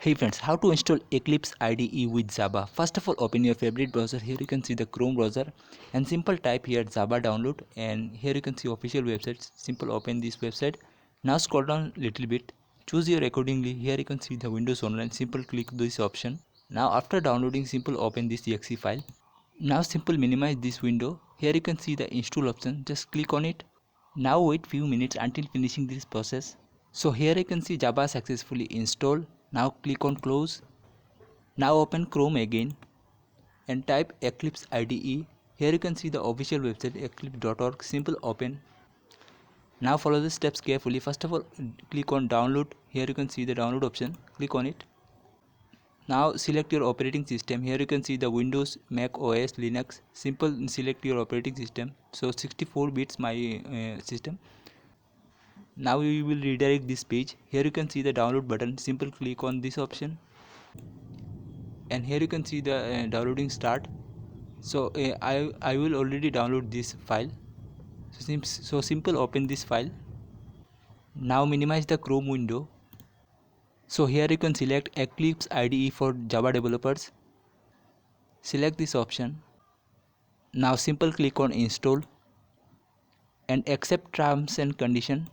Hey friends, how to install Eclipse IDE with Java. First of all, open your favorite browser. Here you can see the Chrome browser and simple type here Java download, and here you can see official websites. Simple open this website. Now scroll down little bit. Choose your accordingly. Here you can see the Windows Online. Simple click this option. Now after downloading, simple open this exe file. Now simple minimize this window. Here you can see the install option. Just click on it. Now wait few minutes until finishing this process. So here you can see Java successfully installed. Now click on close. Now open Chrome again and type Eclipse IDE. Here you can see the official website eclipse.org. Simple open. Now follow the steps carefully. First of all, click on download. Here you can see the download option. Click on it. Now select your operating system. Here you can see the Windows, Mac OS, Linux. Simple select your operating system. So 64 bits my system. Now we will redirect this page. Here you can see the download button. Simple click on this option, and here you can see the downloading start. So I will already download this file. So simple open this file. Now minimize the Chrome window. So here you can select Eclipse IDE for Java developers. Select this option. Now simple click on install and accept terms and condition.